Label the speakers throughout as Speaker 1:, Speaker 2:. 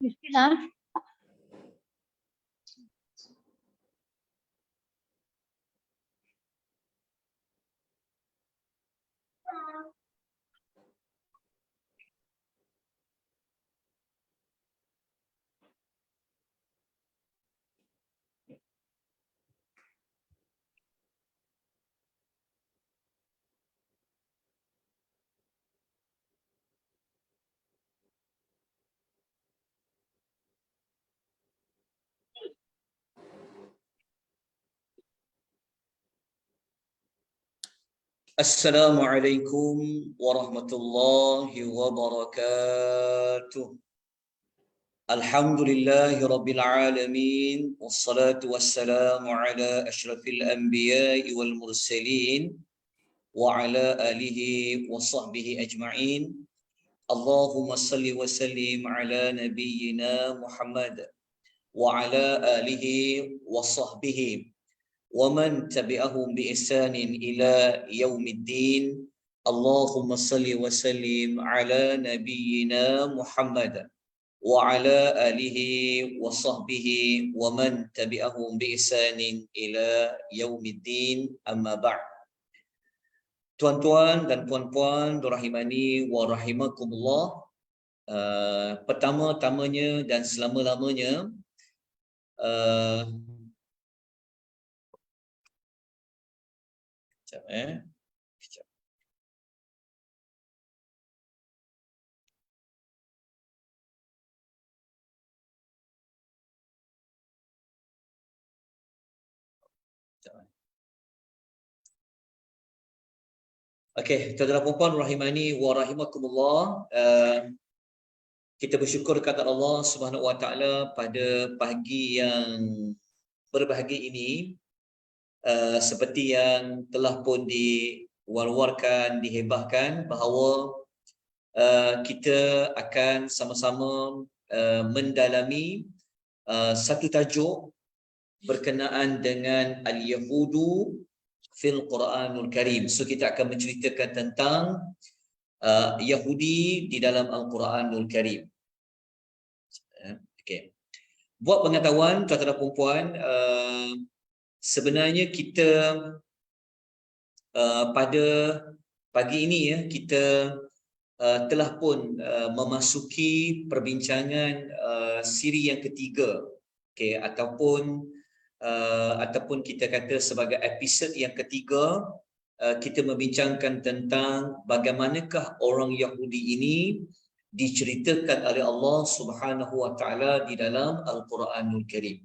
Speaker 1: Bismillah.
Speaker 2: Assalamualaikum warahmatullahi wabarakatuh. Alhamdulillahi rabbil alamin. Wassalatu wassalamu ala ashrafil anbiya'i wal mursalin wa ala alihi wa sahbihi ajma'in. Allahumma salli wa sallim ala nabiyyina Muhammad wa ala alihi wa sahbihi ومن تبعهم بإحسان إلى يوم الدين. اللهم صل وسلم على نبينا محمد وعلى آله وصحبه ومن تبعهم بإحسان إلى يوم الدين. أما بعد. Tuan-tuan dan puan-puan rahimani wa rahimakumullah, pertama-tamanya dan selama-lamanya Sekejap. Okey, tuan-tuan dan puan-puan rahimani wa rahimakumullah. Kita bersyukur kepada Allah Subhanahu wa taala pada pagi yang berbahagia ini, seperti yang telah pun diwar-warkan, dihebahkan bahawa kita akan sama-sama mendalami satu tajuk berkenaan dengan Al-Yahudu fil Quranul Karim. So kita akan menceritakan tentang Yahudi di dalam Al-Quranul Karim. Okey. Buat pengetahuan tuan-tuan dan puan-puan, sebenarnya kita pada pagi ini kita telah pun memasuki perbincangan siri yang ketiga, okey, ataupun kita kata sebagai episod yang ketiga. Kita membincangkan tentang bagaimanakah orang Yahudi ini diceritakan oleh Allah Subhanahu wa taala di dalam Al-Quranul Karim.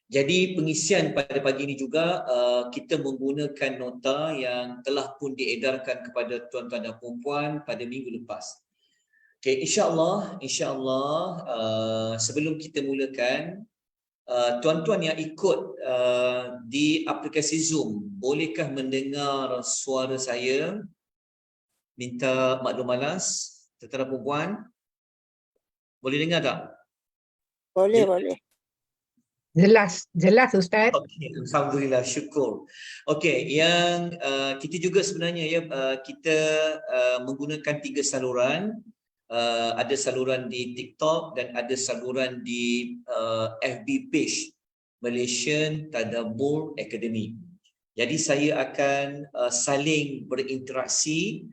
Speaker 2: Jadi pengisian pada pagi ini juga kita menggunakan nota yang telah pun diedarkan kepada tuan-tuan dan puan-puan pada minggu lepas. Okey, insya-Allah sebelum kita mulakan, tuan-tuan yang ikut di aplikasi Zoom, bolehkah mendengar suara saya? Minta maklum malas. Tuan-tuan dan puan-puan, boleh dengar tak?
Speaker 3: Boleh.
Speaker 4: Jelas Ustaz.
Speaker 2: Okey, alhamdulillah, syukur. Okey, yang kita juga sebenarnya kita menggunakan 3 saluran. Ada saluran di TikTok dan ada saluran di FB page Malaysian Tadabbur Academy. Jadi saya akan saling berinteraksi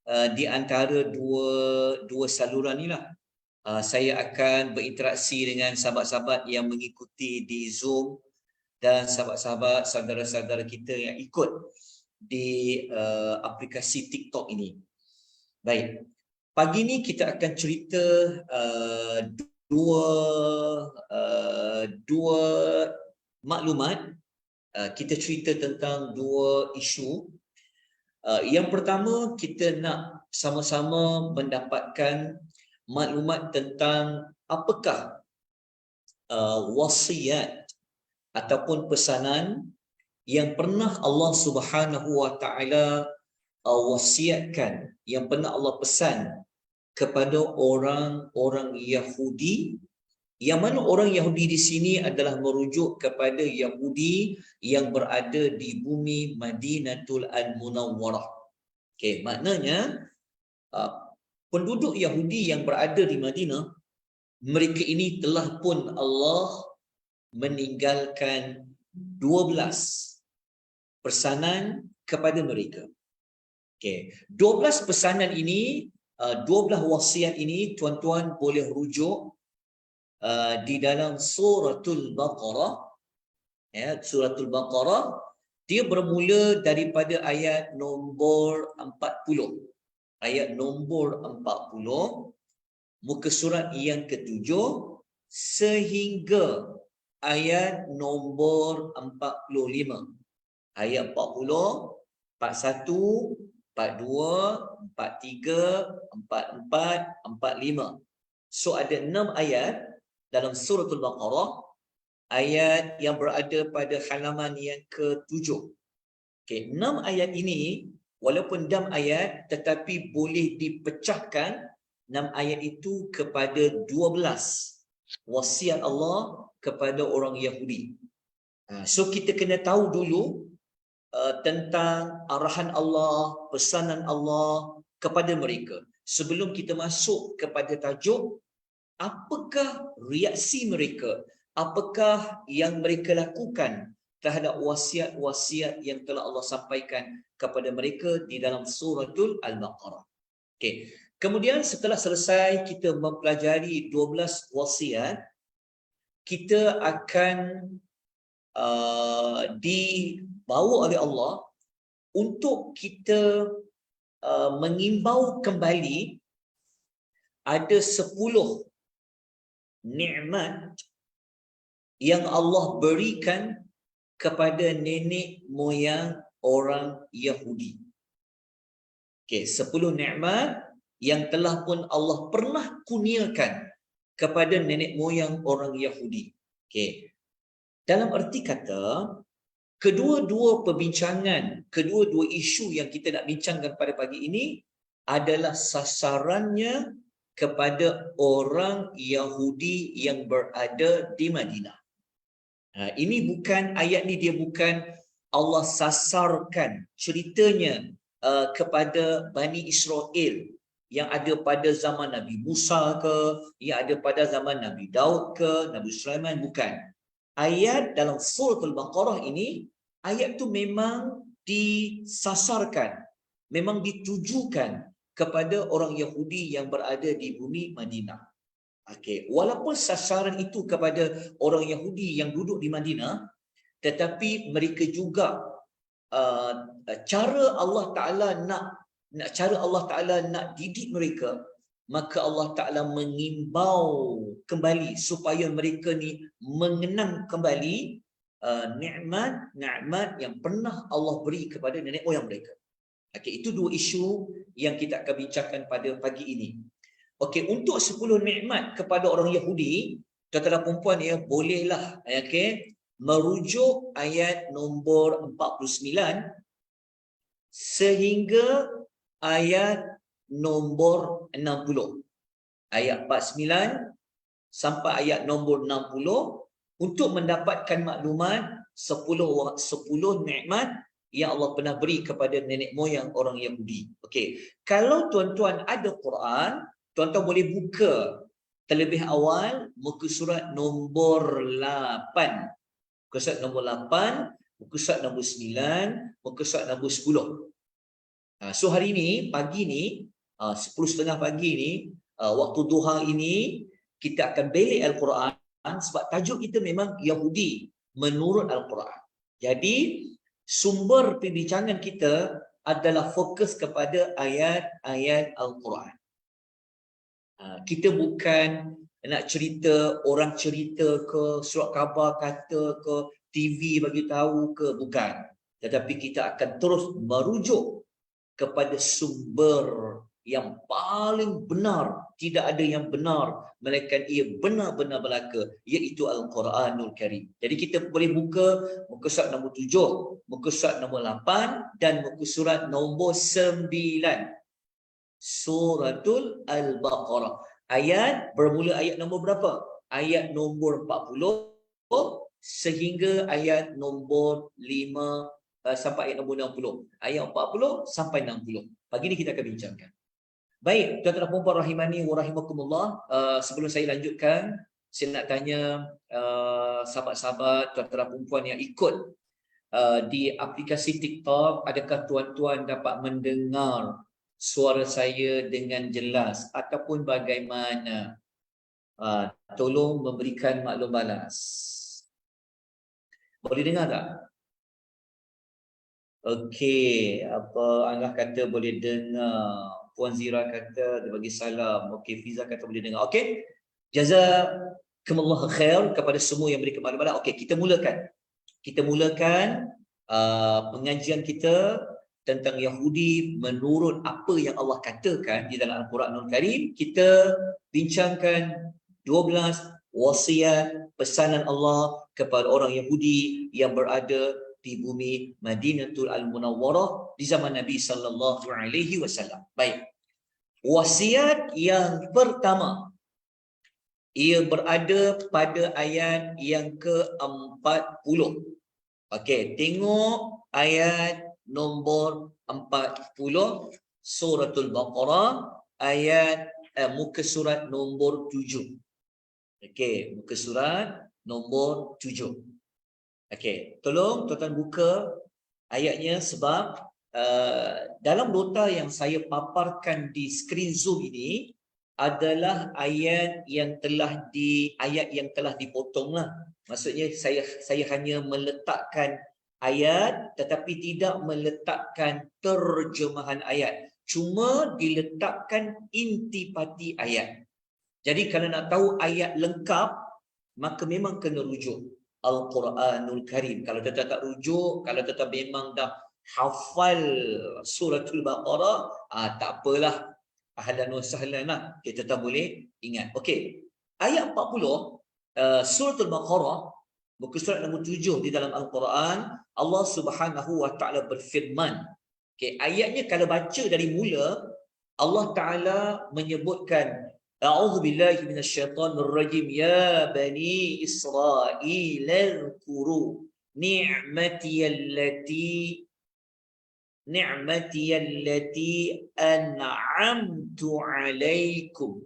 Speaker 2: di antara dua saluran inilah. Saya akan berinteraksi dengan sahabat-sahabat yang mengikuti di Zoom dan sahabat-sahabat saudara-saudara kita yang ikut di aplikasi TikTok ini. Baik. Pagi ni kita akan cerita dua maklumat. Kita cerita tentang dua isu. Yang pertama, kita nak sama-sama mendapatkan maklumat tentang apakah wasiat ataupun pesanan yang pernah Allah Subhanahu wa taala wasiatkan, yang pernah Allah pesan kepada orang-orang Yahudi, yang mana orang Yahudi di sini adalah merujuk kepada Yahudi yang berada di bumi Madinatul Al-Munawwarah. Okey, maknanya penduduk Yahudi yang berada di Madinah, mereka ini telah pun Allah meninggalkan 12 pesanan kepada mereka. Okey, 12 pesanan ini, 12 wasiat ini tuan-tuan boleh rujuk di dalam suratul Baqarah. Ya, suratul Baqarah dia bermula daripada ayat nombor 40. Ayat nombor 40 muka surat yang ke-7 sehingga ayat nombor 45. Ayat 40, 41, 42, 43, 44, 45. So ada 6 ayat dalam suratul Baqarah, ayat yang berada pada halaman yang ke-7. Okey, 6 ayat ini walaupun 6 ayat tetapi boleh dipecahkan 6 ayat itu kepada 12 wasiat Allah kepada orang Yahudi. So kita kena tahu dulu tentang arahan Allah, pesanan Allah kepada mereka. Sebelum kita masuk kepada tajuk, apakah reaksi mereka? Apakah yang mereka lakukan terhadap wasiat-wasiat yang telah Allah sampaikan kepada mereka di dalam suratul Al-Baqarah. Okey. Kemudian setelah selesai kita mempelajari 12 wasiat, kita akan dibawa oleh Allah untuk kita mengimbau kembali ada 10 nikmat yang Allah berikan kepada nenek moyang orang Yahudi. Okey, 10 nikmat yang telah pun Allah pernah kurniakan kepada nenek moyang orang Yahudi. Okey. Dalam erti kata, kedua-dua perbincangan, kedua-dua isu yang kita nak bincangkan pada pagi ini adalah sasarannya kepada orang Yahudi yang berada di Madinah. Ini bukan, ayat ni dia bukan Allah sasarkan ceritanya kepada Bani Israel yang ada pada zaman Nabi Musa ke, yang ada pada zaman Nabi Daud ke, Nabi Sulaiman, bukan. Ayat dalam suratul Baqarah ini, ayat tu memang disasarkan, memang ditujukan kepada orang Yahudi yang berada di bumi Madinah. Okey, walaupun sasaran itu kepada orang Yahudi yang duduk di Madinah, tetapi mereka juga cara Allah Ta'ala nak didik mereka, maka Allah Ta'ala mengimbau kembali supaya mereka ni mengenang kembali nikmat yang pernah Allah beri kepada nenek moyang mereka. Okey, itu dua isu yang kita akan bincangkan pada pagi ini. Okey, untuk 10 nikmat kepada orang Yahudi, tuan-tuan dan puan-puan ya, bolehlah merujuk ayat nombor 49 sehingga ayat nombor 60. Ayat 49 sampai ayat nombor 60 untuk mendapatkan maklumat 10 nikmat yang Allah pernah beri kepada nenek moyang orang Yahudi. Okey, kalau tuan-tuan ada Quran, tuan-tuan boleh buka terlebih awal muka surat nombor 8. Muka surat nombor 8, muka surat nombor 9, muka surat nombor 10. So hari ni, pagi ni, 10.30 pagi ni, waktu duha ini, kita akan belik Al-Quran sebab tajuk kita memang Yahudi menurut Al-Quran. Jadi, sumber perbincangan kita adalah fokus kepada ayat-ayat Al-Quran. Kita bukan nak cerita, orang cerita ke, surat khabar kata ke, TV bagi tahu ke, bukan. Tetapi kita akan terus merujuk kepada sumber yang paling benar, tidak ada yang benar melainkan ia benar-benar belaka, iaitu Al-Quranul Karim. Jadi kita boleh buka muka surat nombor 7, muka surat nombor 8 dan muka surat nombor 9. Suratul Al-Baqarah. Ayat bermula ayat nombor berapa? Ayat nombor 40 sehingga ayat nombor 5 sampai ayat nombor 60. Ayat 40 sampai 60. Pagi ni kita akan bincangkan. Baik, tuan-tuan dan puan rahimani wa rahimakumullah, sebelum saya lanjutkan, saya nak tanya sahabat-sahabat, tuan-tuan dan puan yang ikut di aplikasi TikTok, adakah tuan-tuan dapat mendengar suara saya dengan jelas ataupun bagaimana? Tolong memberikan maklum balas. Boleh dengar tak? Okey, apa Angah kata boleh dengar. Puan Zira kata dia bagi salam. Okey, Fiza kata boleh dengar. Okey. Jazakumullah khair kepada semua yang beri maklumat. Okey, kita mulakan. Kita mulakan pengajian kita tentang Yahudi menurut apa yang Allah katakan di dalam Al-Quranul Karim. Kita bincangkan 12 wasiat pesanan Allah kepada orang Yahudi yang berada di bumi Madinatul Al-Munawwarah di zaman Nabi sallallahu alaihi wasallam. Baik. Wasiat yang pertama, ia berada pada ayat yang ke-40. Okey, tengok ayat nombor 40 suratul Baqarah, ayat muka surat nombor 7. Okey, muka surat nombor 7. Okey, tolong tuan-tuan buka ayatnya sebab dalam nota yang saya paparkan di skrin Zoom ini adalah ayat yang telah dipotonglah. Maksudnya saya hanya meletakkan ayat tetapi tidak meletakkan terjemahan ayat. Cuma diletakkan intipati ayat. Jadi kalau nak tahu ayat lengkap, maka memang kena rujuk Al-Quranul Karim. Kalau tuan-tuan tak rujuk, kalau tuan-tuan memang dah hafal suratul Baqarah, tak apalah. Ahlan wa sahlan lah. Kita tak boleh ingat. Okey. Ayat 40 suratul Baqarah, muka surat nombor 7 di dalam Al-Quran, Allah Subhanahu wa taala berfirman. Okey, ayatnya kalau baca dari mula, Allah Taala menyebutkan A'udzu billahi minasyaitonir rajim, ya bani Israil zkuru ni'mati allati an'amtu 'alaikum.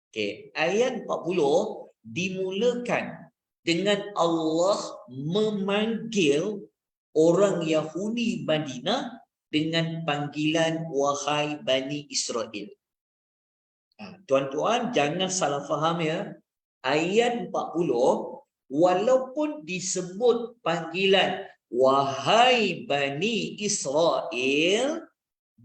Speaker 2: Okey, ayat 40 dimulakan dengan Allah memanggil orang Yahudi Madinah dengan panggilan wahai Bani Israel. Tuan-tuan jangan salah faham ya. Ayat 40 walaupun disebut panggilan wahai Bani Israel,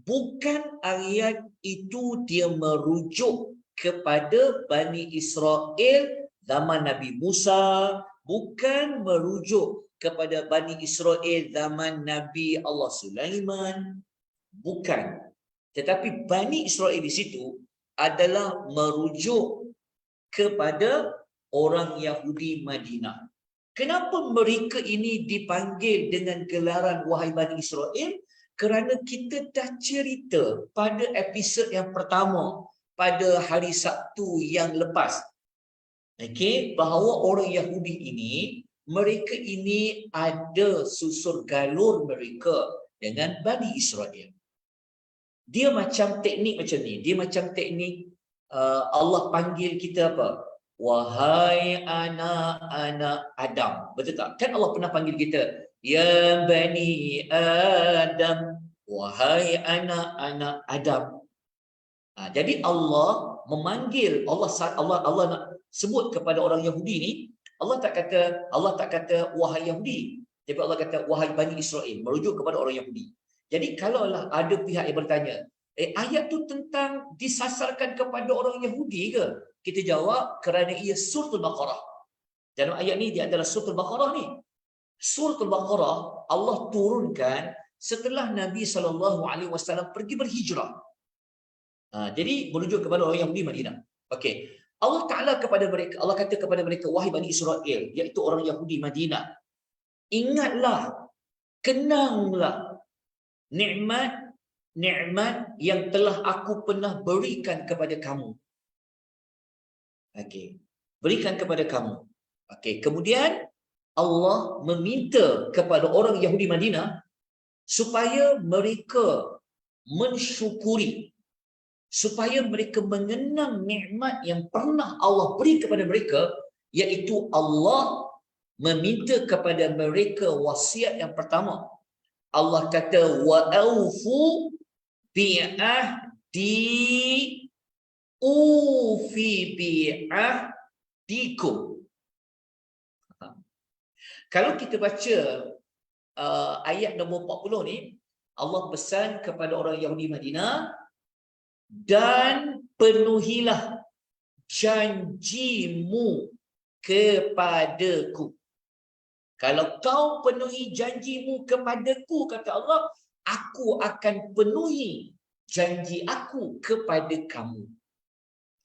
Speaker 2: bukan ayat itu dia merujuk kepada Bani Israel zaman Nabi Musa, bukan merujuk kepada Bani Israel zaman Nabi Allah Sulaiman, bukan. Tetapi Bani Israel di situ adalah merujuk kepada orang Yahudi Madinah. Kenapa mereka ini dipanggil dengan gelaran wahai Bani Israel? Kerana kita dah cerita pada episod yang pertama pada hari Sabtu yang lepas. Okey, bahawa orang Yahudi ini, mereka ini ada susur galur mereka dengan Bani Israel. Dia macam teknik macam ni. Dia macam teknik Allah panggil kita apa? Wahai anak-anak Adam. Betul tak? Kan Allah pernah panggil kita, ya Bani Adam. Wahai anak-anak Adam. Jadi Allah memanggil, Allah nak sebut kepada orang Yahudi ni, Allah tak kata wahai Yahudi, tapi Allah kata wahai Bani Israel, merujuk kepada orang Yahudi. Jadi kalaulah ada pihak yang bertanya, ayat tu tentang disasarkan kepada orang Yahudi ke? Kita jawab kerana ia suratul Baqarah. Dalam ayat ni dia adalah suratul Baqarah ni. Suratul Baqarah Allah turunkan setelah Nabi SAW pergi berhijrah. Jadi merujuk kepada orang Yahudi Madinah. Okey. Allah Ta'ala Allah kata kepada mereka, wahai Bani Israel, iaitu orang Yahudi Madinah, ingatlah, kenanglah nikmat yang telah aku pernah berikan kepada kamu. Okey, berikan kepada kamu. Okey, kemudian Allah meminta kepada orang Yahudi Madinah supaya mereka mensyukuri supaya mereka mengenang nikmat yang pernah Allah beri kepada mereka, iaitu Allah meminta kepada mereka wasiat yang pertama. Allah kata wa aufu bi ahdi ufi bi ahdikum. Kalau kita baca ayat nombor 40 ni, Allah pesan kepada orang Yahudi Madinah, dan penuhilah janjimu kepadaku. Kalau kau penuhi janjimu kepadaku, kata Allah, aku akan penuhi janji aku kepada kamu.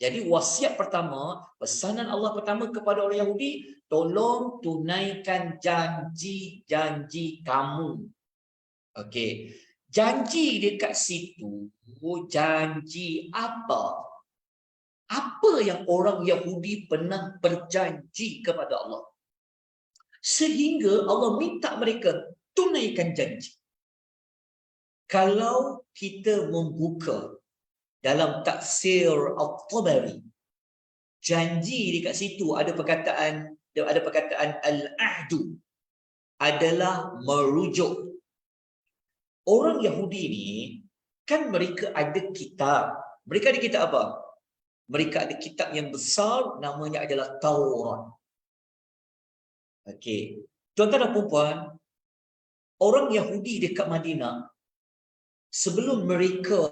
Speaker 2: Jadi wasiat pertama, pesanan Allah pertama kepada orang Yahudi, tolong tunaikan janji-janji kamu. Okey. Janji dekat situ, janji apa? Apa yang orang Yahudi pernah berjanji kepada Allah, sehingga Allah minta mereka tunaikan janji. Kalau kita membuka dalam tafsir At-Tabari, janji dekat situ ada perkataan al-ahdu, adalah merujuk. Orang Yahudi ni kan mereka ada kitab. Mereka ada kitab apa? Mereka ada kitab yang besar, namanya adalah Taurat. Okey. Tuan-tuan dan puan-puan, orang Yahudi dekat Madinah, sebelum mereka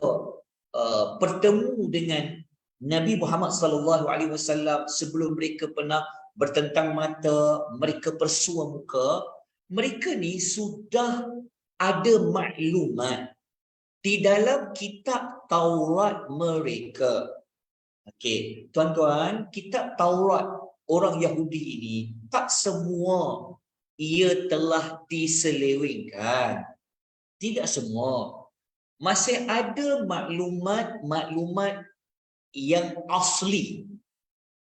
Speaker 2: bertemu dengan Nabi Muhammad sallallahu alaihi wasallam, sebelum mereka pernah bertentang mata, mereka bersua muka, mereka ni sudah ada maklumat di dalam kitab Taurat mereka. Okey, tuan-tuan, kitab Taurat orang Yahudi ini tak semua ia telah diselewengkan. Tidak semua. Masih ada maklumat-maklumat yang asli,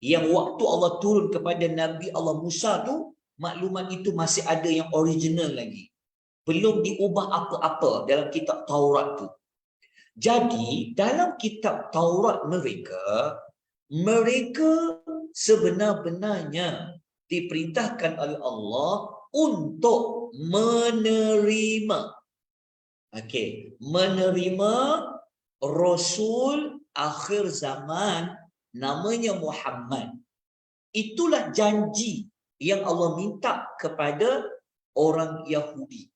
Speaker 2: yang waktu Allah turun kepada Nabi Allah Musa tu, maklumat itu masih ada yang original lagi. Belum diubah apa-apa dalam kitab Taurat tu. Jadi, dalam kitab Taurat mereka, mereka sebenar-benarnya diperintahkan oleh Allah untuk menerima, menerima Rasul akhir zaman namanya Muhammad. Itulah janji yang Allah minta kepada orang Yahudi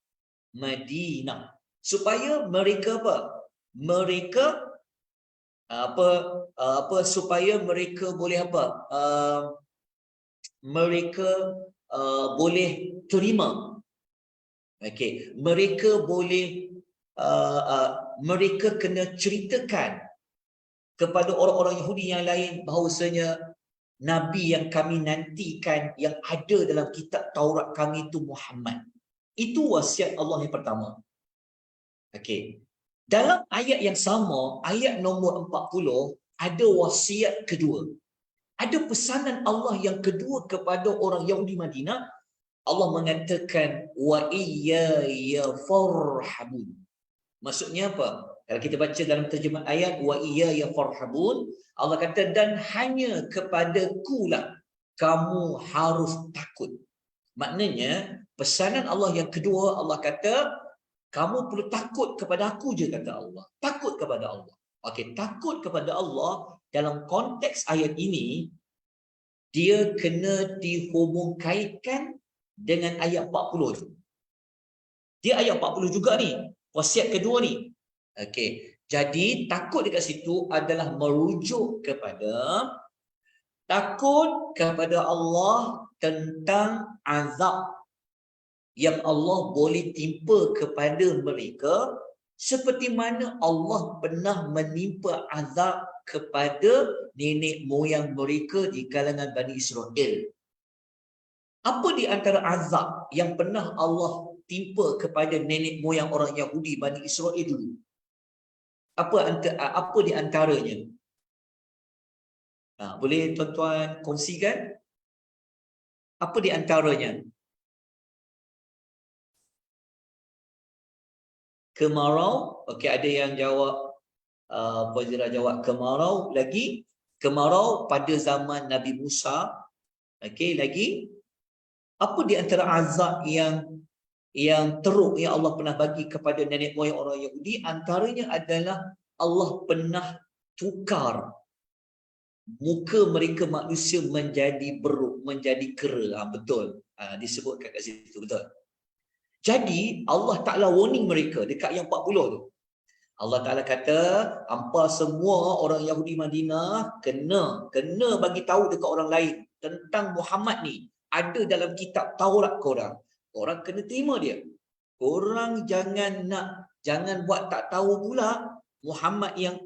Speaker 2: Madinah, supaya mereka supaya mereka boleh mereka boleh terima. Mereka boleh mereka kena ceritakan kepada orang-orang Yahudi yang lain bahawasanya Nabi yang kami nantikan, yang ada dalam kitab Taurat kami itu Muhammad. Itu wasiat Allah yang pertama. Dalam ayat yang sama, ayat nombor 40, ada wasiat kedua. Ada pesanan Allah yang kedua kepada orang Yahudi Madinah. Allah mengatakan, wa iyaya farhabun. Maksudnya apa? Kalau kita baca dalam terjemah ayat, wa iyaya farhabun, Allah kata, dan hanya kepadaku lah kamu harus takut. Maknanya, pesanan Allah yang kedua, Allah kata, kamu perlu takut kepada aku je, kata Allah. Takut kepada Allah. Takut kepada Allah dalam konteks ayat ini, dia kena dihubung kaitkan dengan ayat 40 tu. Dia ayat 40 juga ni, wasiat kedua ni. Jadi takut dekat situ adalah merujuk kepada takut kepada Allah tentang azab yang Allah boleh timpa kepada mereka, seperti mana Allah pernah menimpa azab kepada nenek moyang mereka di kalangan Bani Israel. Apa di antara azab yang pernah Allah timpa kepada nenek moyang orang Yahudi Bani Israel dulu? Apa di antaranya? Boleh tuan-tuan kongsikan? Apa di antaranya? Kemarau. Ada yang jawab Puan Zira jawab kemarau lagi. Kemarau pada zaman Nabi Musa. Okey, lagi. Apa di antara azab yang teruk yang Allah pernah bagi kepada nenek moyang orang Yahudi? Antaranya adalah Allah pernah tukar muka mereka manusia menjadi beruk, menjadi kera. Betul. Disebutkan kat situ, betul. Jadi Allah Ta'ala warning mereka dekat yang 40 tu. Allah Ta'ala kata, hampa semua orang Yahudi Madinah kena bagi tahu dekat orang lain tentang Muhammad ni. Ada dalam kitab Taurat korang. Korang kena terima dia. Korang jangan buat tak tahu pula Muhammad yang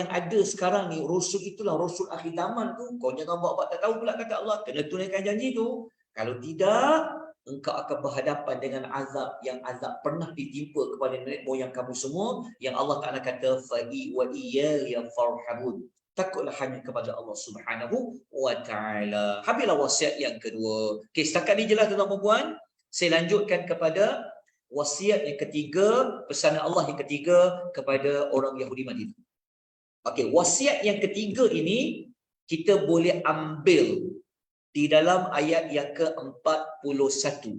Speaker 2: ada sekarang ni, Rasul itulah Rasul akhir zaman tu. Kau jangan buat tak tahu pula, kata Allah. Kena tunaikan janji tu. Kalau tidak, engkau akan berhadapan dengan azab yang pernah ditimpa kepada nenek moyang kamu semua, yang Allah Ta'ala kata fa'i wa iyya farhabun. Takutlah hanya kepada Allah Subhanahu wa Ta'ala. Habislah wasiat yang kedua. Okey, setakat ni jelas tuan-tuan dan puan. Saya lanjutkan kepada wasiat yang ketiga, pesanan Allah yang ketiga kepada orang Yahudi Madinah. Okey, wasiat yang ketiga ini kita boleh ambil di dalam ayat yang ke-41.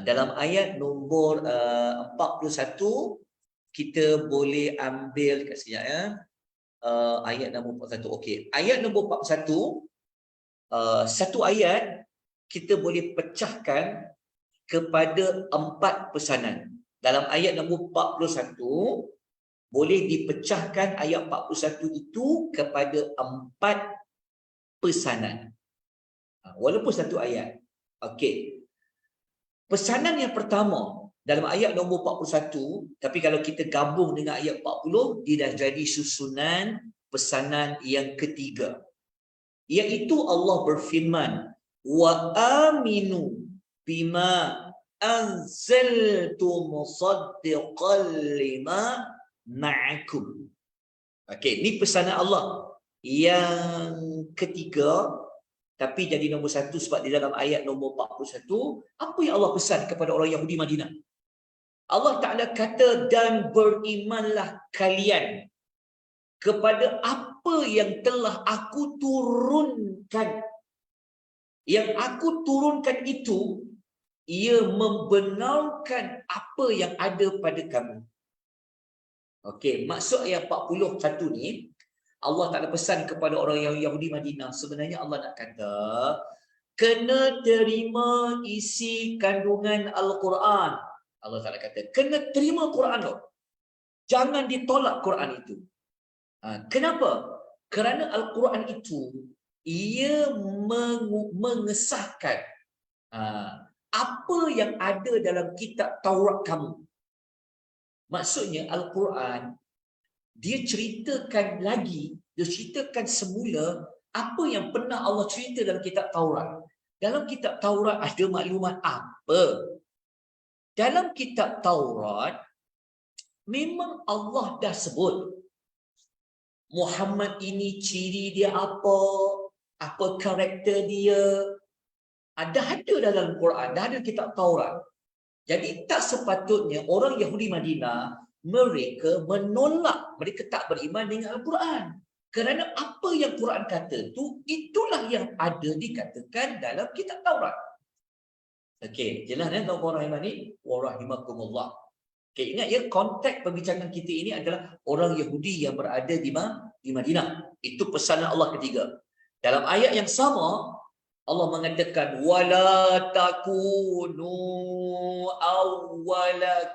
Speaker 2: Dalam ayat nombor 41 kita boleh ambil kat sini ya. Ayat nombor 41. Okey, ayat nombor 41, satu ayat kita boleh pecahkan kepada 4 pesanan. Dalam ayat nombor 41 boleh dipecahkan ayat 41 itu kepada 4 pesanan. Walaupun satu ayat. Okey. Pesanan yang pertama dalam ayat nombor 41, tapi kalau kita gabung dengan ayat 40, dia dah jadi susunan pesanan yang ketiga. Iaitu Allah berfirman, wa aminu bima anzaltu musaddiqan lima ma'akum. Okey, ni pesanan Allah yang ketiga, tapi jadi nombor 1 sebab di dalam ayat nombor 41, apa yang Allah pesan kepada orang Yahudi Madinah? Allah Ta'ala kata, dan berimanlah kalian kepada apa yang telah aku turunkan. Yang aku turunkan itu, ia membenarkan apa yang ada pada kamu. Okey, maksud ayat 41 ni, Allah Ta'ala pesan kepada orang yang Yahudi Madinah. Sebenarnya Allah nak kata, kena terima isi kandungan Al-Quran. Allah Ta'ala kata, kena terima Quran tu. Jangan ditolak Quran itu. Kenapa? Kerana Al-Quran itu, ia mengesahkan apa yang ada dalam kitab Taurat kamu. Maksudnya Al-Quran, dia ceritakan semula apa yang pernah Allah cerita dalam kitab Taurat. Dalam kitab Taurat ada maklumat apa? Dalam kitab Taurat, memang Allah dah sebut Muhammad ini ciri dia apa karakter dia. Ada dalam Quran, dah ada kitab Taurat. Jadi tak sepatutnya orang Yahudi Madinah mereka menolak, mereka tak beriman dengan Al-Quran. Kerana apa yang Quran kata tu, itulah yang ada dikatakan dalam kitab Taurat. Okey, jelas kan tuan-tuan rahimani wa rahimakumullah. Okey, ingat ya, konteks perbincangan kita ini adalah orang Yahudi yang berada di Madinah. Itu pesanan Allah ketiga. Dalam ayat yang sama, Allah mengatakan wala takunu awwala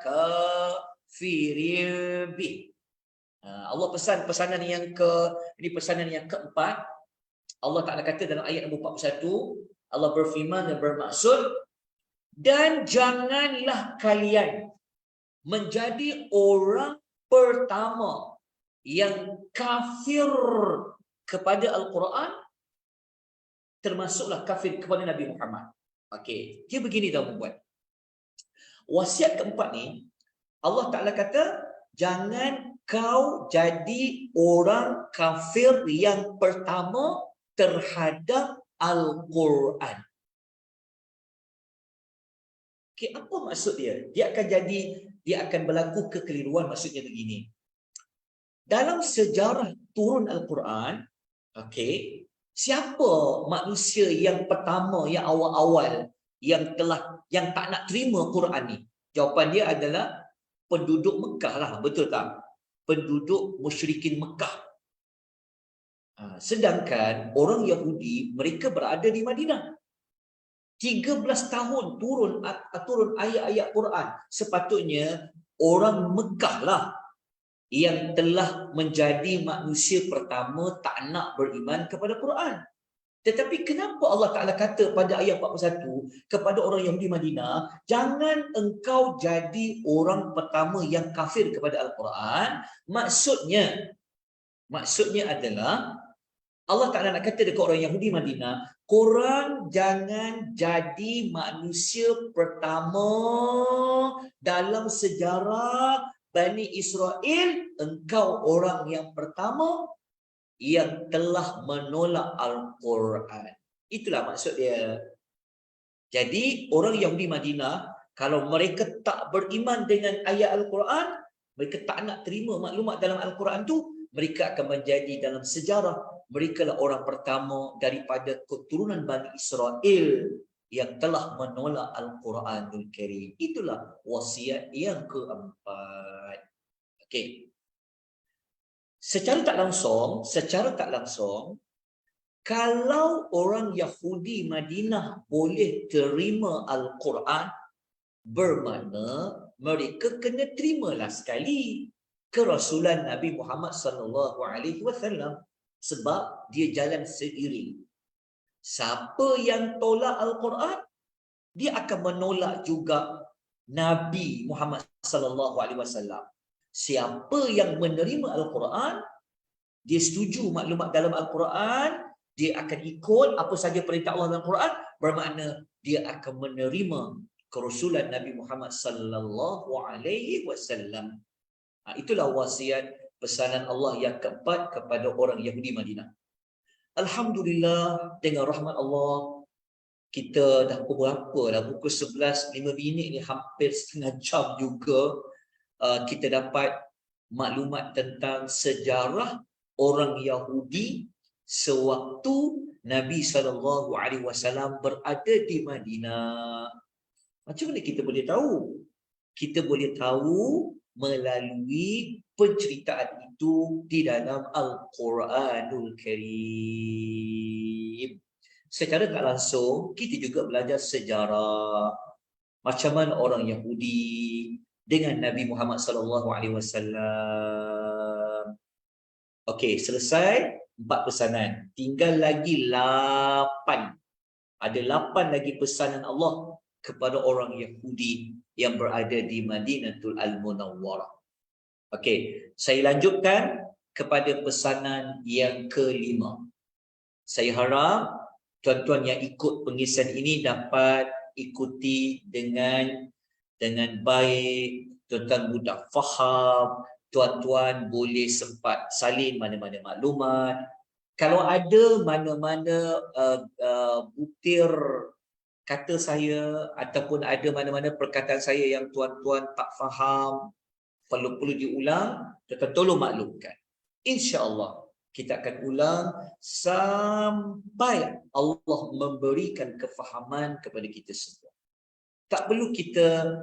Speaker 2: kafirin bih. Allah pesanan yang pesanan yang keempat. Allah Ta'ala kata dalam ayat nombor 41, Allah berfirman dan bermaksud, dan janganlah kalian menjadi orang pertama yang kafir kepada Al-Quran, termasuklah kafir kepada Nabi Muhammad. Okey, dia begini tuan-tuan. Wasiat keempat ni, Allah Ta'ala kata, jangan kau jadi orang kafir yang pertama terhadap Al-Quran. Okey, apa maksud dia? Dia akan jadi dia akan berlaku kekeliruan. Maksudnya begini. Dalam sejarah turun Al-Quran, okey, siapa manusia yang pertama, yang awal-awal yang tak nak terima Quran ni? Jawapan dia adalah penduduk Mekah lah, betul tak? Penduduk musyrikin Mekah. Sedangkan orang Yahudi, mereka berada di Madinah. 13 tahun turun ayat-ayat Quran. Sepatutnya orang Mekah lah yang telah menjadi manusia pertama tak nak beriman kepada Quran. Tetapi kenapa Allah Ta'ala kata pada ayat 41 kepada orang Yahudi Madinah, jangan engkau jadi orang pertama yang kafir kepada Al-Quran. Maksudnya adalah Allah Ta'ala nak kata dekat orang Yahudi Madinah, korang jangan jadi manusia pertama dalam sejarah Bani Israel, engkau orang yang pertama yang telah menolak Al-Quran. Itulah maksud dia. Jadi orang Yahudi Madinah, kalau mereka tak beriman dengan ayat Al-Quran, mereka tak nak terima maklumat dalam Al-Quran tu, mereka akan menjadi dalam sejarah, mereka lah orang pertama daripada keturunan Bani Israel yang telah menolak Al-Quranul Karim. Itulah wasiat yang keempat. Okey. Secara tak langsung, kalau orang Yahudi Madinah boleh terima Al-Quran, bermakna mereka kena terimalah sekali kerasulan Nabi Muhammad sallallahu alaihi wasallam, sebab dia jalan seiring. Siapa yang tolak Al-Quran, dia akan menolak juga Nabi Muhammad sallallahu alaihi wasallam. Siapa yang menerima Al-Quran, dia setuju maklumat dalam Al-Quran, dia akan ikut apa saja perintah Allah dalam Al-Quran, bermakna dia akan menerima kerasulan Nabi Muhammad sallallahu alaihi wasallam. Itulah wasiat pesanan Allah yang keempat kepada orang Yahudi Madinah. Alhamdulillah, dengan rahmat Allah, kita dah pukul berapa dah? Pukul 11:05 ni, hampir setengah jam juga kita dapat maklumat tentang sejarah orang Yahudi sewaktu Nabi SAW berada di Madinah. Macam mana kita boleh tahu? Kita boleh tahu melalui penceritaan itu di dalam Al-Quranul Karim. Secara tak langsung, kita juga belajar sejarah macam mana orang Yahudi dengan Nabi Muhammad SAW. Okey, selesai 4 pesanan. Tinggal lagi 8. Ada 8 lagi pesanan Allah kepada orang Yahudi yang berada di Madinatul Al-Munawwarah. Okey, saya lanjutkan kepada pesanan yang kelima. Saya harap tuan-tuan yang ikut pengisian ini dapat ikuti dengan baik, tuan-tuan mudah faham, tuan-tuan boleh sempat salin mana-mana maklumat. Kalau ada mana-mana butir kata saya ataupun ada mana-mana perkataan saya yang tuan-tuan tak faham, perlu diulang, tuan-tuan tolong maklumkan. InsyaAllah kita akan ulang sampai Allah memberikan kefahaman kepada kita semua. Tak perlu kita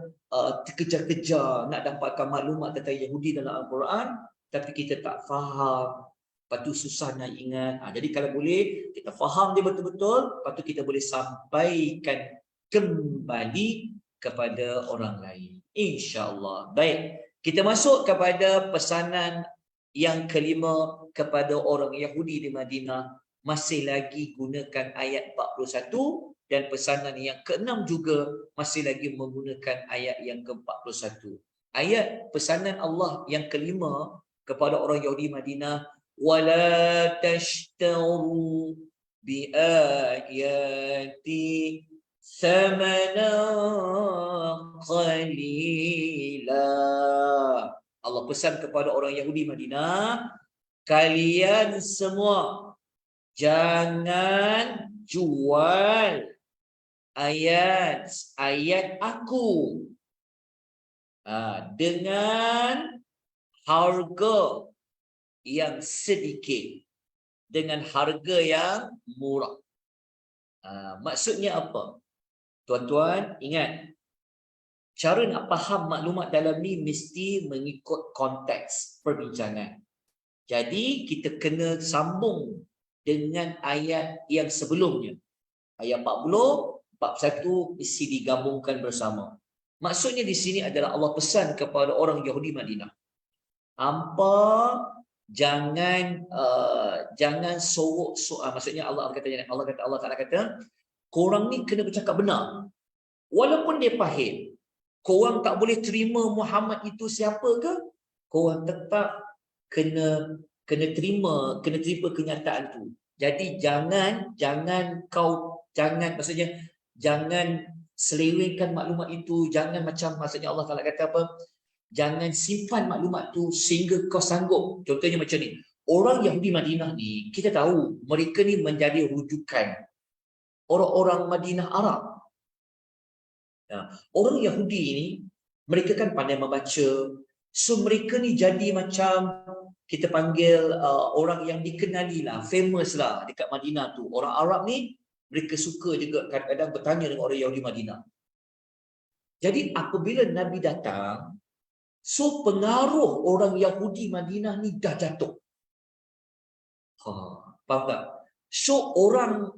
Speaker 2: terkejar-kejar nak dapatkan maklumat tentang Yahudi dalam Al-Quran, tapi kita tak faham, lepas tu susah nak ingat. Jadi kalau boleh, kita faham dia betul-betul, lepas tu kita boleh sampaikan kembali kepada orang lain. InsyaAllah. Baik, kita masuk kepada pesanan yang kelima kepada orang Yahudi di Madinah. Masih lagi gunakan ayat 41. Dan pesanan yang keenam juga masih lagi menggunakan ayat yang ke-41. Ayat pesanan Allah yang kelima kepada orang Yahudi Madinah, wala tashtaru bi ayati thamana qalila. Allah pesan kepada orang Yahudi Madinah, kalian semua jangan jual ayat aku Dengan harga yang sedikit, dengan harga yang murah. Maksudnya apa? Tuan-tuan ingat, cara nak faham maklumat dalam ni mesti mengikut konteks perbincangan. Jadi kita kena sambung dengan ayat yang sebelumnya. Ayat 40, 41 mesti digabungkan bersama. Maksudnya di sini adalah Allah pesan kepada orang Yahudi Madinah. Jangan sorok soal. Maksudnya Allah Ta'ala kata, korang ni kena bercakap benar. Walaupun dia pahit, korang tak boleh terima Muhammad itu siapa ke, korang tetap kena terima kenyataan tu. Jadi jangan selewengkan maklumat itu, jangan macam maksudnya Allah Taala kata apa? Jangan simpan maklumat tu sehingga kau sanggup. Contohnya macam ni. Orang Yahudi Madinah ni, kita tahu mereka ni menjadi rujukan orang-orang Madinah Arab. Orang Yahudi ni, mereka kan pandai membaca. So mereka ni jadi macam kita panggil orang yang dikenali lah, famous lah dekat Madinah tu. Orang Arab ni, mereka suka juga kadang-kadang bertanya dengan orang Yahudi Madinah. Jadi apabila Nabi datang, so pengaruh orang Yahudi Madinah ni dah jatuh. Faham tak? So orang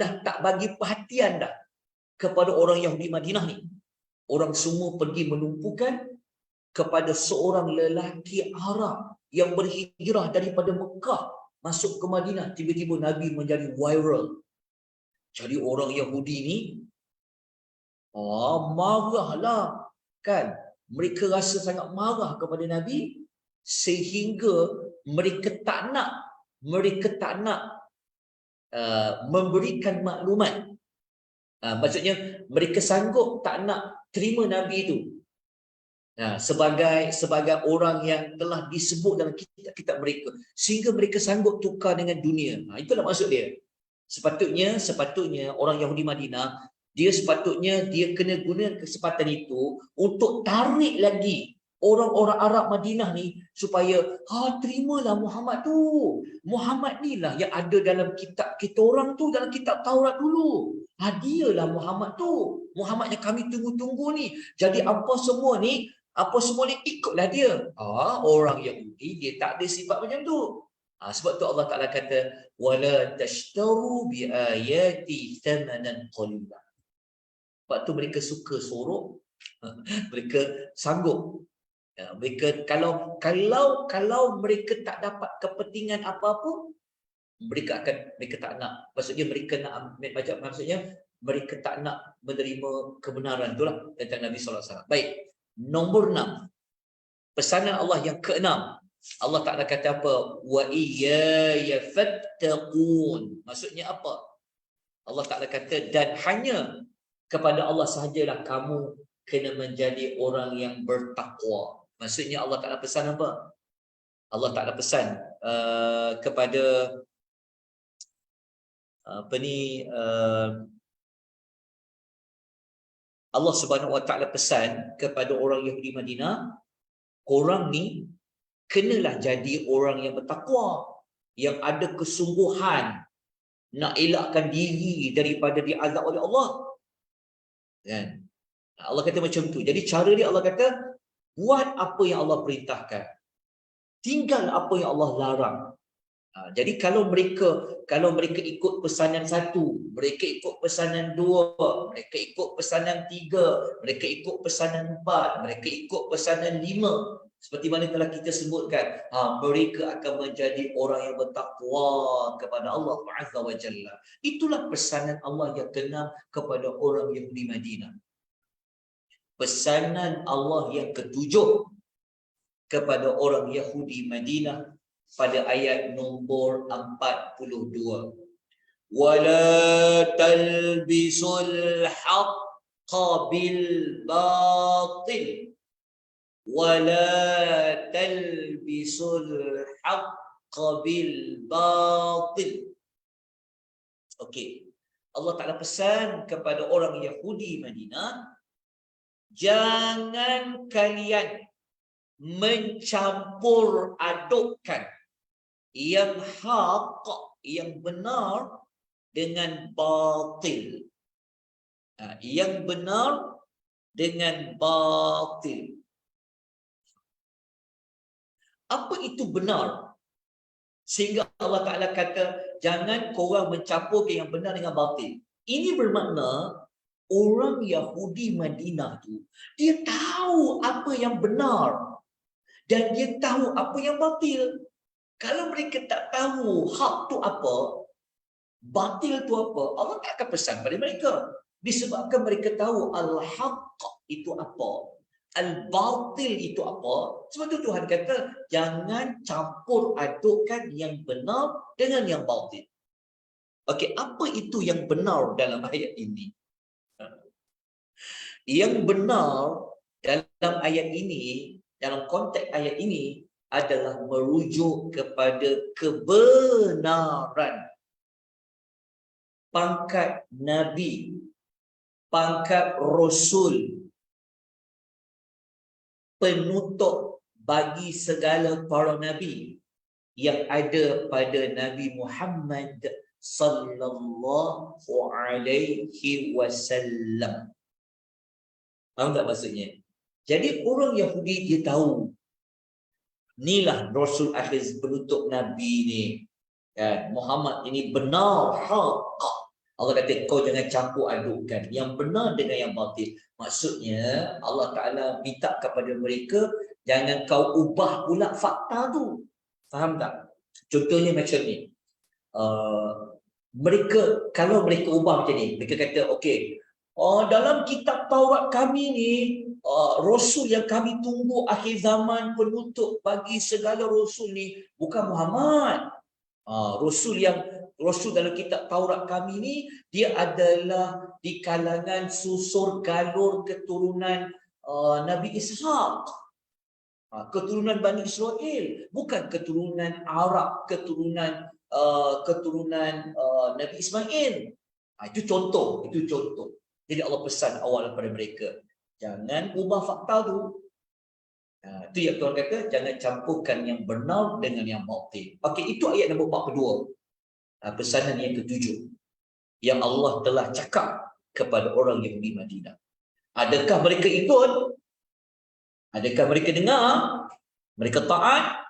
Speaker 2: dah tak bagi perhatian dah kepada orang Yahudi Madinah ni. Orang semua pergi menumpukan kepada seorang lelaki Arab yang berhijrah daripada Mekah masuk ke Madinah. Tiba-tiba Nabi menjadi viral. Jadi orang Yahudi ni marahlah kan. Mereka rasa sangat marah kepada Nabi sehingga mereka tak nak memberikan maklumat. Maksudnya mereka sanggup tak nak terima Nabi itu sebagai orang yang telah disebut dalam kitab mereka, sehingga mereka sanggup tukar dengan dunia. Itulah maksud dia. Sepatutnya orang Yahudi Madinah, dia kena guna kesempatan itu untuk tarik lagi orang-orang Arab Madinah ni supaya terimalah Muhammad tu. Muhammad ni lah yang ada dalam kitab kita orang tu, dalam kitab Taurat dulu. Dialah Muhammad tu. Muhammad yang kami tunggu-tunggu ni. Jadi apa semua ni ikutlah dia. Orang Yahudi dia tak ada sifat macam tu. Sebab tu Allah Ta'ala kata, wala tashtaru bi ayati thamanan qalila. Sebab tu mereka suka sorok. Mereka sanggup. Mereka kalau mereka tak dapat kepentingan apa-apa, mereka tak nak. Maksudnya mereka tak nak menerima kebenaran itulah tentang Nabi sallallahu alaihi wasallam. Baik. Nombor 6. Pesanan Allah yang ke-6. Allah Ta'ala kata apa? Wa iyaya fattaqun. Maksudnya apa? Allah Ta'ala kata, dan hanya kepada Allah sahajalah kamu kena menjadi orang yang bertakwa. Maksudnya Allah Ta'ala pesan apa? Allah Ta'ala pesan kepada Allah Subhanahu Wa Ta'ala pesan kepada orang Yahudi Madinah, korang ni kenalah jadi orang yang bertakwa, yang ada kesungguhan nak elakkan diri daripada diazab oleh Allah. Kan? Allah kata macam tu. Jadi cara dia, Allah kata buat apa yang Allah perintahkan, tinggal apa yang Allah larang. Jadi kalau mereka ikut pesanan 1, mereka ikut pesanan 2, mereka ikut pesanan 3, mereka ikut pesanan 4, mereka ikut pesanan 5, seperti mana telah kita sebutkan, mereka akan menjadi orang yang bertakwa kepada Allah Azza wa Jalla. Itulah pesanan Allah yang ke-6 kepada orang Yahudi Madinah. Pesanan Allah yang ke-7 kepada orang Yahudi Madinah pada ayat nombor 42. Wala talbisul haqqa bil batil. Wala talbisul haqqa bil batil. Okey. Allah Ta'ala pesan kepada orang Yahudi Madinah, jangan kalian mencampur adukkan yang hak, yang benar dengan batil. Yang benar dengan batil. Apa itu benar? Sehingga Allah Ta'ala kata, jangan korang mencampurkan yang benar dengan batil. Ini bermakna orang Yahudi Madinah tu, dia tahu apa yang benar dan dia tahu apa yang batil. Kalau mereka tak tahu hak tu apa, batil tu apa, Allah tak akan pesan pada mereka. Disebabkan mereka tahu al-haq itu apa, al-batil itu apa. Sebab tu Tuhan kata, jangan campur adukkan yang benar dengan yang batil. Okey, apa itu yang benar dalam ayat ini? Yang benar dalam ayat ini, dalam konteks ayat ini adalah merujuk kepada kebenaran pangkat Nabi, pangkat Rasul, penutup bagi segala para Nabi yang ada pada Nabi Muhammad sallallahu alaihi wasallam. Faham tak maksudnya? Jadi orang Yahudi dia tahu, inilah Rasul akhir penutup Nabi ni. Kan? Muhammad ini benar, hak. Allah kata kau jangan campur adukkan yang benar dengan yang batil. Maksudnya Allah Ta'ala minta kepada mereka, jangan kau ubah pula fakta tu. Faham tak? Contohnya macam ni. Mereka, kalau mereka ubah macam ni, mereka kata, okey, dalam kitab Taurat kami ni, Rasul yang kami tunggu akhir zaman, penutup bagi segala Rasul ni bukan Muhammad. Rasul dalam kitab Taurat kami ni, dia adalah di kalangan susur galur keturunan Nabi Ishaq, keturunan Bani Israel, bukan keturunan Arab, keturunan Nabi Ismail. Itu contoh. Jadi Allah pesan awal kepada mereka, jangan ubah fakta tu. Itu yang Tuhan kata, jangan campurkan yang benar dengan yang batil. Okey, itu ayat nombor 42. Pesanan yang ketujuh yang Allah telah cakap kepada orang Yahudi Madinah. Adakah mereka ikut? Adakah mereka dengar? Mereka taat?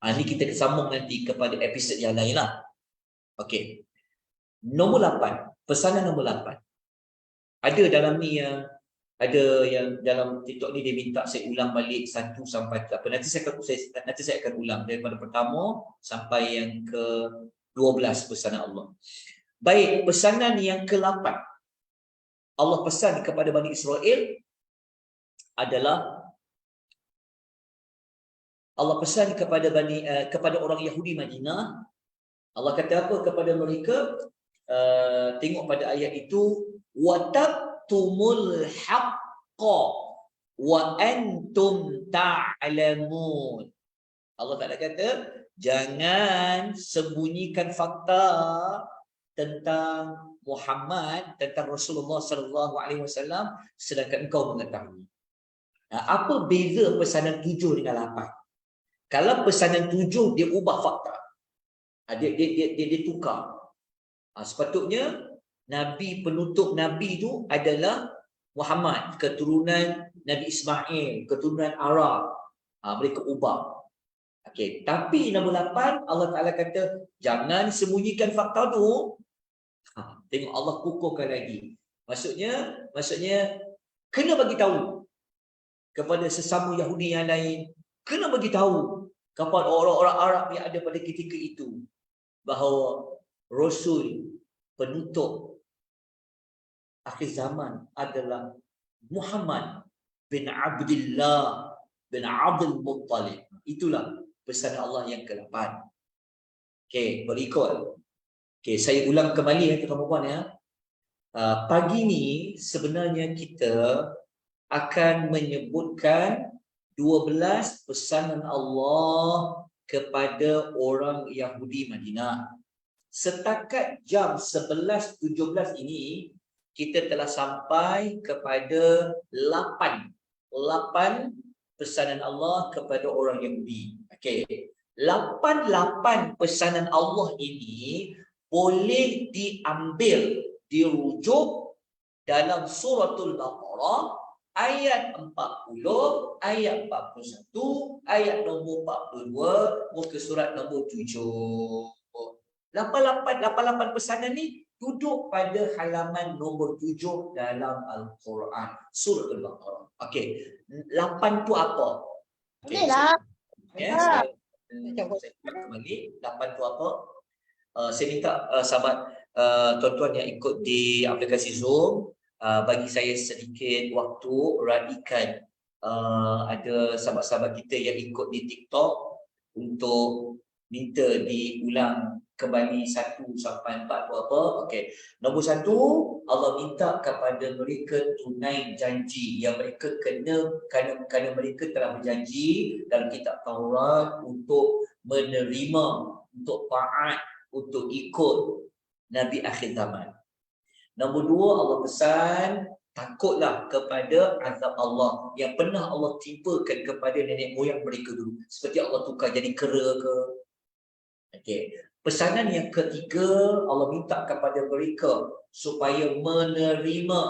Speaker 2: Ini kita sambung nanti kepada episod yang lain lah. Okey. Nombor 8. Pesanan nombor 8. Ada dalam ni yang dalam TikTok ni dia minta saya ulang balik 1 sampai 8. Nanti saya akan ulang daripada pertama sampai yang ke-12 pesanan Allah. Baik, pesanan yang ke-8. Allah pesan kepada Bani Israel adalah Allah pesan kepada orang Yahudi Madinah. Allah kata apa kepada mereka? Tengok pada ayat itu, watabtumul haqqa wa antum ta'lamun. Allah Taala kata, jangan sembunyikan fakta tentang Muhammad, tentang Rasulullah sallallahu alaihi wasallam sedangkan engkau mengetahui. Apa beza pesanan 7 dengan 8? Kalau pesanan 7 dia ubah fakta, dia tukar. Sepatutnya Nabi, penutup Nabi itu adalah Muhammad, keturunan Nabi Ismail, keturunan Arab. Mereka ubah. Okey, tapi nombor 8 Allah Taala kata jangan sembunyikan fakta tu. Tengok Allah kukuhkan lagi. Maksudnya kena bagi tahu kepada sesama Yahudi yang lain, kena bagi tahu kepada orang-orang Arab yang ada pada ketika itu bahawa Rasul penutup akhir zaman adalah Muhammad bin Abdullah bin Abdul Muttalib. Itulah pesanan Allah yang ke-8. Okey, berikut. Okey, saya ulang kembali tuan-tuan ya. Pagi ni sebenarnya kita akan menyebutkan 12 pesanan Allah kepada orang Yahudi Madinah. Setakat jam 11.17 ini, kita telah sampai kepada 8 pesanan Allah kepada orang Yahudi. Okey. 8 pesanan Allah ini boleh diambil, dirujuk dalam suratul Baqarah ayat 40, ayat 41, ayat nombor 42, muka surat nombor 7. 88 pesanan ni duduk pada halaman nombor 7 dalam Al-Quran, suratul Baqarah. Okey, 8 tu apa? Okey, saya kembali. 8 tu apa? Saya minta sahabat tuan-tuan yang ikut di aplikasi Zoom, bagi saya sedikit waktu radikan ada sahabat-sahabat kita yang ikut di TikTok untuk minta diulang kembali 1 sampai 4 tu apa. Okey. Nombor 1, Allah minta kepada mereka tunai janji yang mereka kerana mereka telah berjanji dalam kitab Taurat untuk menerima, untuk taat, untuk ikut Nabi akhir zaman. Nombor 2, Allah pesan takutlah kepada azab Allah yang pernah Allah timpakan kepada nenek moyang mereka dulu, seperti Allah tukar jadi kera ke. Okey. Pesanan yang ketiga, Allah minta kepada mereka supaya menerima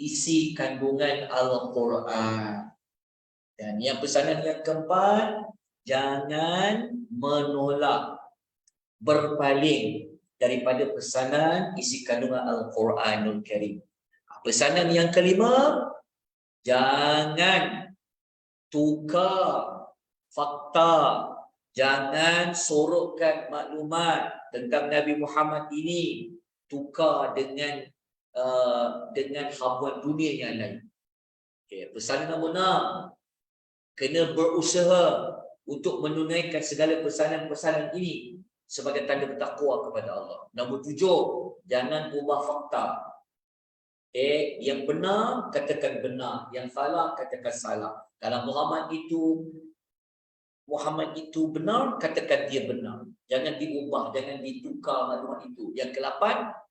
Speaker 2: isi kandungan Al-Quran. Dan yang pesanan yang keempat, jangan menolak, berpaling daripada pesanan isi kandungan Al-Quranul Karim. Pesanan yang kelima, jangan tukar fakta, jangan sorokkan maklumat tentang Nabi Muhammad ini tukar dengan habuan dunia yang lain. Okay. Pesanan nombor 6, kena berusaha untuk menunaikan segala pesanan-pesanan ini sebagai tanda bertakwa kepada Allah. Nombor 7, jangan ubah fakta. Okay. Yang benar, katakan benar. Yang salah, katakan salah. Kalau Muhammad itu benar, katakan dia benar. Jangan diubah, jangan ditukar maklumat itu. Yang ke-8,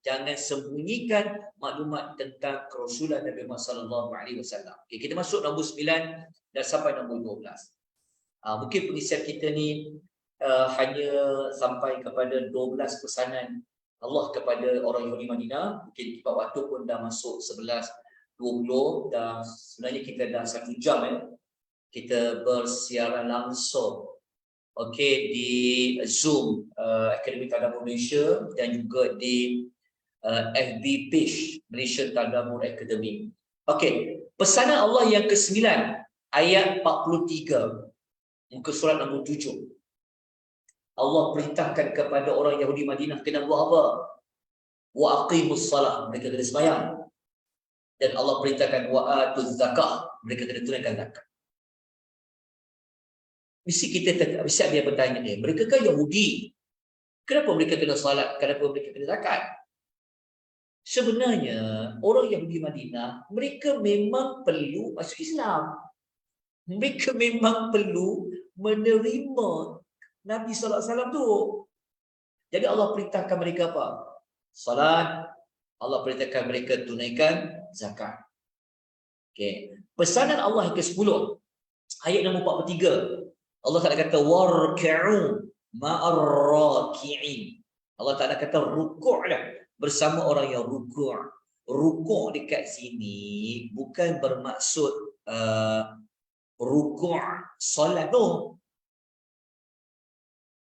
Speaker 2: jangan sembunyikan maklumat tentang kerasulan Nabi Muhammad SAW. Okay, kita masuk nombor 9 dan sampai nombor 12. Mungkin pengisian kita ni hanya sampai kepada 12 pesanan Allah kepada orang Yahudi Madinah. Mungkin kita waktu pun dah masuk 11.20 dan sebenarnya kita dah 1 jam kita bersiaran langsung, okey, di Zoom Akademi Tadabbur Malaysia dan juga di FB page Malaysia Tadabbur Academy. Okey, pesanan Allah yang ke-9 ayat 43 muka surat nombor 7. Allah perintahkan kepada orang Yahudi Madinah kena buat apa? Wa aqimus salah, mereka kena sembahyang. Dan Allah perintahkan wa atuz zakah, mereka kena tunaikan zakat. Mesti dia bertanya dia, mereka kan Yahudi, kenapa mereka kena salat, kenapa mereka kena zakat? Sebenarnya orang Yahudi Madinah, mereka memang perlu masuk Islam. Mereka memang perlu menerima Nabi SAW tu. Jadi Allah perintahkan mereka apa? Salat. Allah perintahkan mereka tunaikan zakat. Okay. Pesanan Allah yang ke-10 ayat nombor 43. Allah Ta'ala kata warka'u ma'ar raki'in. Allah Ta'ala kata rukuklah bersama orang yang rukuk. Rukuk dekat sini bukan bermaksud rukuk solat tu.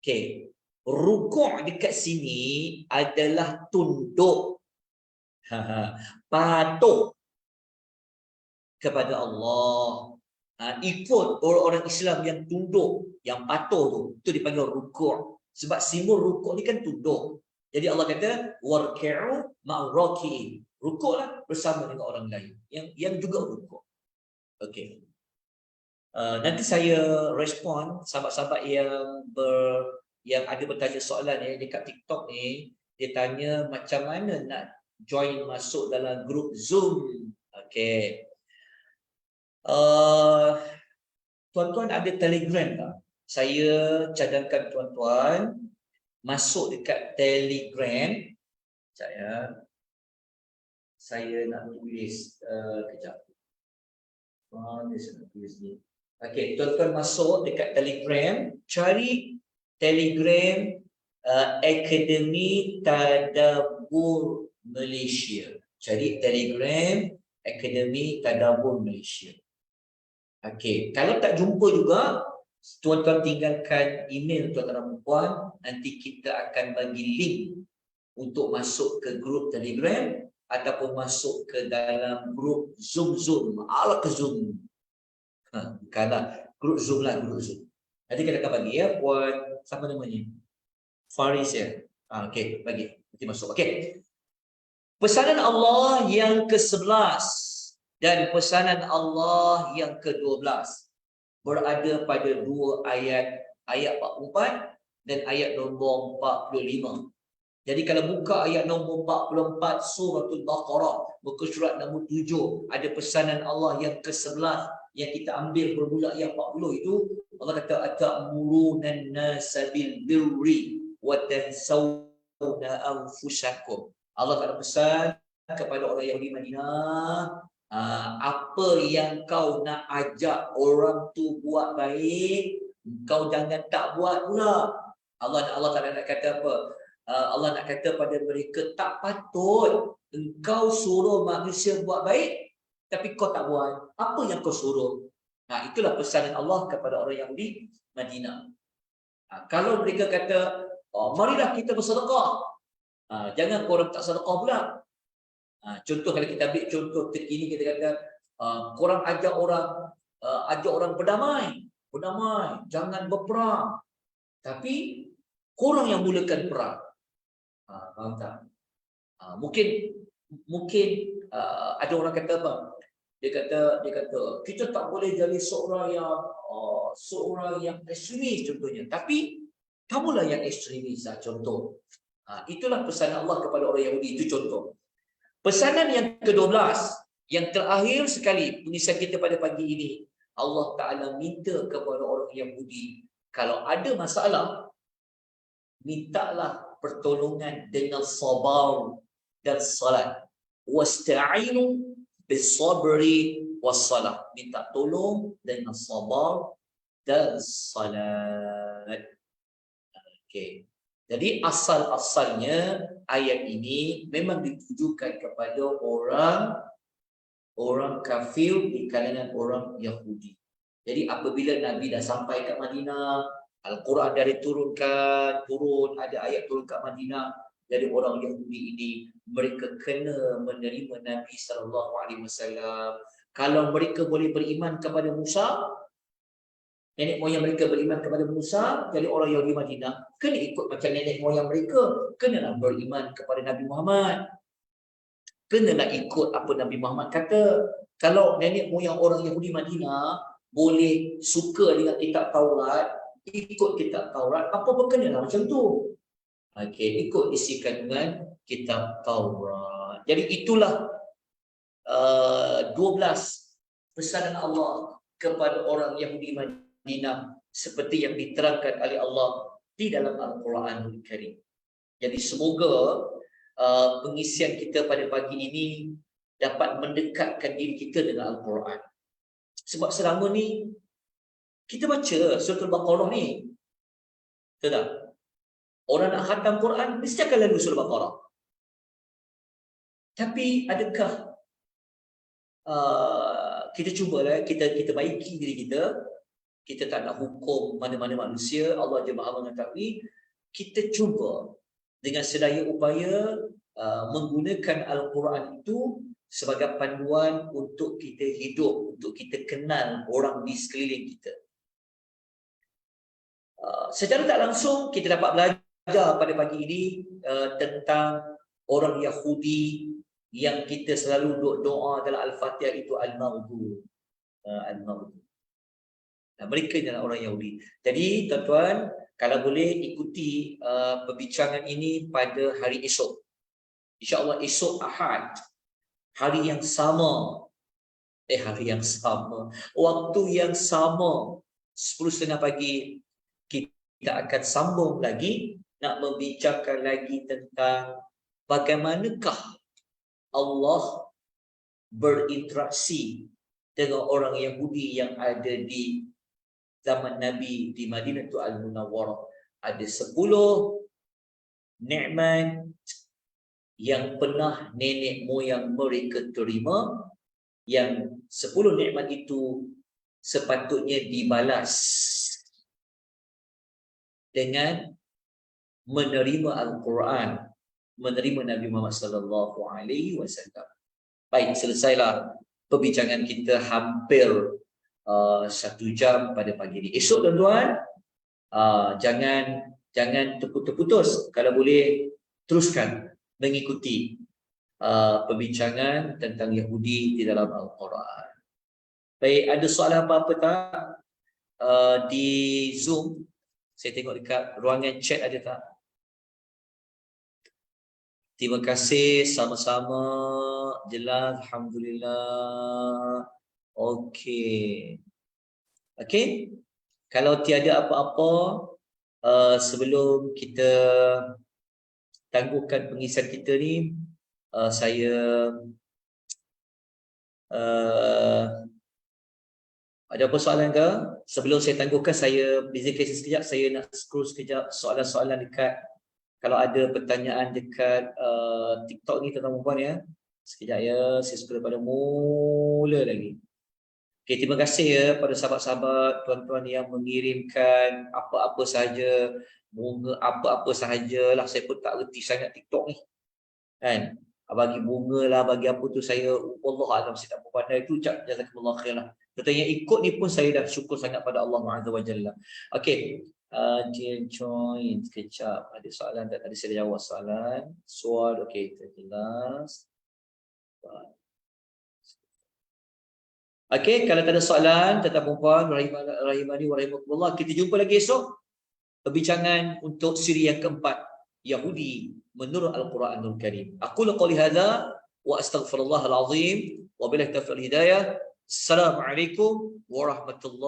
Speaker 2: Okey, rukuk dekat sini adalah tunduk, patuh kepada Allah. Ikut orang-orang Islam yang tunduk, yang patuh tu dipanggil rukuk. Sebab simbol rukuk ni kan tunduk. Jadi Allah kata warki'u ma'ar raki'in. Rukuklah bersama dengan orang lain yang juga rukuk. Okey. Nanti saya respon sahabat-sahabat yang ada bertanya soalan dekat TikTok ni. Dia tanya macam mana nak join masuk dalam grup Zoom. Okey. Tuan-tuan ada Telegram tak? Saya cadangkan tuan-tuan masuk dekat Telegram. Saya saya nak tulis kejap. Mana saya nak tulis ni? Okey, tuan-tuan masuk dekat Telegram, cari Telegram Akademi Tadabbur Malaysia. Cari Telegram Akademi Tadabbur Malaysia. Okey, kalau tak jumpa juga, tuan-tuan tinggalkan email tuan-tuan dan puan, nanti kita akan bagi link untuk masuk ke grup Telegram ataupun masuk ke dalam grup Zoom. Ala ke Zoom. Bukanlah grup Zoom lah, grup Zoom. Nanti kita akan bagi ya, puan siapa namanya? Faris ya. Okey, bagi. Nanti masuk. Okey. Pesanan Allah yang ke-11 dan pesanan Allah yang ke-12 berada pada dua ayat 44 dan ayat nombor 45. Jadi kalau buka ayat nombor 44 suratul Baqarah, muka surat nombor 7, ada pesanan Allah yang ke-11 yang kita ambil bermula ayat 40 itu. Allah kata atamuruna nasa bil birri wa tansawna anfusakum. Allah tak ada pesan kepada orang Yahudi Madinah, apa yang kau nak ajak orang tu buat baik, kau jangan tak buat pula. Allah tak nak kata apa? Allah nak kata pada mereka, tak patut engkau suruh manusia buat baik tapi kau tak buat. Apa yang kau suruh? Itulah pesanan Allah kepada orang Yahudi Madinah. Kalau mereka kata, marilah kita bersedekah, jangan korang tak sedekah pula. Contoh kalau kita ambil contoh terkini, kita kata korang ajak orang berdamai, jangan berperang. Tapi korang yang mulakan perang. Faham tak? Mungkin ada orang kata apa? Dia kata kita tak boleh jadi seorang yang ekstremis contohnya. Tapi kamulah yang ekstremis contoh. Itulah pesanan Allah kepada orang Yahudi, itu contoh. Pesanan yang ke-12, yang terakhir sekali pengisian kita pada pagi ini, Allah Ta'ala minta kepada orang Yahudi, kalau ada masalah, mintalah pertolongan dengan sabar dan salat. Wasta'inu bis-sabri was-salah. Minta tolong dengan sabar dan salat. Okey. Jadi asal-asalnya ayat ini memang ditujukan kepada orang kafir di kalangan orang Yahudi. Jadi apabila Nabi dah sampai kat Madinah, Al-Quran dah turun, ada ayat turun kat Madinah. Jadi orang Yahudi ini, mereka kena menerima Nabi SAW. Kalau mereka boleh beriman kepada Musa, nenek moyang mereka beriman kepada Musa, jadi orang Yahudi Madinah kena ikut macam nenek moyang mereka. Kenalah beriman kepada Nabi Muhammad. Kenalah ikut apa Nabi Muhammad kata. Kalau nenek moyang orang Yahudi Madinah boleh suka dengan kitab Taurat, ikut kitab Taurat, apa-apa kenalah macam tu. Okey, ikut isi kandungan kitab Taurat. Jadi itulah 12 pesanan Allah kepada orang Yahudi Madinah seperti yang diterangkan oleh Allah di dalam Al-Quranul Karim. Jadi semoga pengisian kita pada pagi ini dapat mendekatkan diri kita dengan Al-Quran. Sebab selama ni kita baca surah Al-Baqarah ni, betul tak? Orang nak khatam Quran mesti akan lalu surah Al-Baqarah. Tapi adakah kita cubalah kita baiki diri kita. Kita tak nak hukum mana-mana manusia, Allah je Maha mengetahui. Kita cuba dengan sedaya upaya menggunakan Al-Quran itu sebagai panduan untuk kita hidup, untuk kita kenal orang di sekeliling kita. Secara tak langsung kita dapat belajar pada pagi ini tentang orang Yahudi yang kita selalu doa dalam Al-Fatihah itu Al-Maghdu. Mereka adalah orang Yahudi. Jadi tuan-tuan, kalau boleh ikuti perbincangan ini pada hari esok. InsyaAllah esok Ahad, hari yang sama, waktu yang sama, 10.30 pagi, kita akan sambung lagi nak membincangkan lagi tentang bagaimanakah Allah berinteraksi dengan orang Yahudi yang ada di zaman Nabi di Madinatul Al-Munawwarah. Ada 10 nikmat yang pernah nenek moyang mereka terima, yang 10 nikmat itu sepatutnya dibalas dengan menerima Al-Quran, menerima Nabi Muhammad sallallahu alaihi wasallam. Baik, selesailah perbincangan kita hampir 1 jam pada pagi ini. Esok tuan-tuan, jangan terputus-putus. Kalau boleh teruskan mengikuti perbincangan tentang Yahudi di dalam Al-Quran. Baik, ada soalan apa-apa tak di Zoom? Saya tengok dekat ruangan chat ada tak? Terima kasih, sama-sama. Jelas, alhamdulillah. Okey. Okey. Kalau tiada apa-apa, sebelum kita tangguhkan pengisian kita ni, saya ada apa soalan ke? Sebelum saya tangguhkan, saya busy case sekejap. Saya nak scroll sekejap soalan-soalan dekat, kalau ada pertanyaan dekat TikTok ni tuan-tuan ya. Sekejap ya, saya scroll pada mula lagi. Okay, terima kasih ya pada sahabat-sahabat, tuan-tuan yang mengirimkan apa-apa sahaja, bunga apa-apa sahajalah. Saya pun tak reti sangat TikTok ni. Kan? Bagi bunga lah, bagi apa tu saya, Allah alam, saya tak berpandai. Itu ucap jazakumullah khair lah. Tentang yang ikut ni pun saya dah syukur sangat pada Allah Azza wa Jalla. Okey, dia join sekejap. Ada soalan tak? Tadi saya dah jawab soalan. Soal, okey, jelas. Okey, kalau tak ada soalan, tetap perempuan, rahimani wa rahimakumullah. Kita jumpa lagi esok. Perbincangan untuk siri yang keempat, Yahudi menurut Al-Quranul Karim. Aku qouli hadza wa astaghfirullahal azim wa billahi taufiq wal hidayah. Assalamualaikum warahmatullahi